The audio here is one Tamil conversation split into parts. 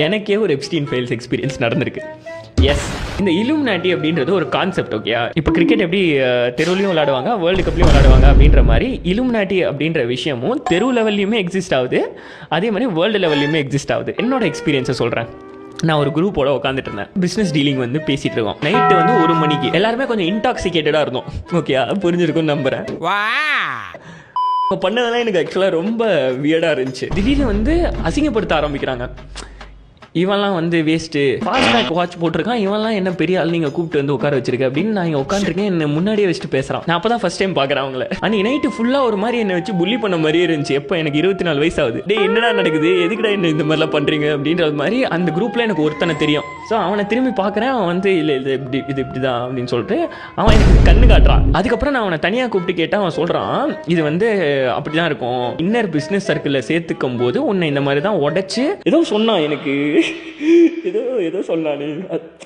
எனக்கே ஒரு எப்ஸ்டீன் ஃபைல்ஸ் எக்ஸ்பீரியன்ஸ் நடந்திருக்கு. எஸ், இந்த இலுமினாட்டி அப்படின்றது ஒரு கான்செப்ட். ஓகே, இப்போ கிரிக்கெட் எப்படி தெருவுலையும் விளையாடுவாங்க, வேர்ல்டு கப்லையும் விளையாடுவாங்க அப்படின்ற மாதிரி இலுமினாட்டி அப்படின்ற விஷயமும் தெரு லெவல்லையுமே எக்ஸிஸ்ட் ஆகுது, அதே மாதிரி வேர்ல்டு லெவல்லையுமே எக்ஸிஸ்ட் ஆகுது. என்னோட எக்ஸ்பீரியன்ஸை சொல்கிறேன். நான் ஒரு குரூப்போட உட்காந்துட்டு இருந்தேன், பிஸ்னஸ் டீலிங் வந்து பேசிகிட்டு இருக்கோம். நைட்டு வந்து 1 மணிக்கு எல்லாருமே கொஞ்சம் இன்டாக்சிகேட்டடாக இருந்தோம். ஓகே, புரிஞ்சிருக்கும்னு நம்புகிறேன். இப்போ பண்ணதெல்லாம் எனக்கு ஆக்சுவலாக ரொம்ப வியர்டாக இருந்துச்சு. திடீர்னு வந்து அசிங்கப்படுத்த ஆரம்பிக்கிறாங்க. இவன்லாம் வந்து வேஸ்ட்டு, ஃபாஸ்ட்பேக் வாட்ச் போட்டிருக்கான், இவன்லாம் என்ன பெரிய ஆள் நீங்கள் கூப்பிட்டு வந்து உட்கார வச்சிருக்க அப்படின்னு நான் இங்கே உட்காந்துருக்கேன். என்ன முன்னாடியே வச்சுட்டு பேசுகிறான். நான் அப்போ தான் ஃபஸ்ட் டைம் பார்க்குறேன் அவங்கள. அன்றைக்கி நைட்டு ஃபுல்லாக ஒரு மாதிரி என்னை வச்சு புள்ளி பண்ண மாதிரியே இருந்துச்சு. எப்போ எனக்கு 24 வயசு ஆகுது, டே என்னடா நடக்குது, எதுக்குடா என்ன இந்த மாதிரிலாம் பண்ணுறீங்க அப்படின்றது மாதிரி. அந்த குரூப்பில் எனக்கு ஒருத்தனை தெரியும். ஸோ அவனை திரும்பி பார்க்குறேன். அவன் வந்து இல்லை இது இப்படி தான் அப்படின்னு சொல்லிட்டு அவன் எனக்கு கண்ணு காட்டுறான். அதுக்கப்புறம் நான் அவனை தனியாக கூப்பிட்டு கேட்டால் அவன் சொல்கிறான், இது வந்து அப்படி தான் இருக்கும், இன்னர் பிஸ்னஸ் சர்க்கிளில் சேர்த்துக்கும் போது உன்னை இந்த மாதிரி தான் உடச்சி ஏதோ சொன்னான் எனக்கு. ஏதோ சொன்னானு,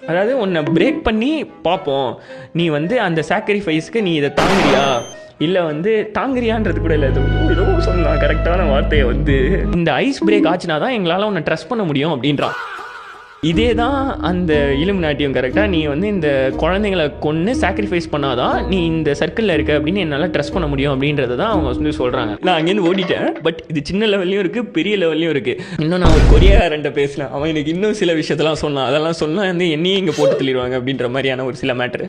அதாவது உன்னை பிரேக் பண்ணி பார்ப்போம், நீ வந்து அந்த சாக்ரிஃபைஸ்க்கு நீ இதை தாங்குறியா இல்லை வந்து தாங்குறியான்றது கூட இல்லை, ஏதோ சொன்னான் கரெக்டான வார்த்தையை வந்து. இந்த ஐஸ் பிரேக் ஆச்சுனா தான் எங்களால் உன்னை ட்ரஸ்ட் பண்ண முடியும் அப்படின்றான். இதே தான் அந்த இலுமினாட்டியும் கரெக்டாக, நீ வந்து இந்த குழந்தைங்களை கொன்று சாக்ரிஃபைஸ் பண்ணாதான் நீ இந்த சர்க்கிளில் இருக்க அப்படின்னு என்னால் ட்ரஸ்ட் பண்ண முடியும் அப்படின்றத தான் அவங்க வந்து சொல்கிறாங்க. நான் அங்கேருந்து ஓடிட்டேன். பட் இது சின்ன லெவல்லையும் இருக்குது, பெரிய லெவல்லையும் இருக்குது. இன்னும் நான் ஒரு கொரியாரன்ட்ட பேசினேன், அவன் எனக்கு இன்னும் சில விஷயத்தெல்லாம் சொன்னான். அதெல்லாம் சொன்னால் வந்து என்னையும் இங்கே போட்டு தள்ளிடுவாங்க அப்படின்ற மாதிரியான ஒரு சில மேட்ரு.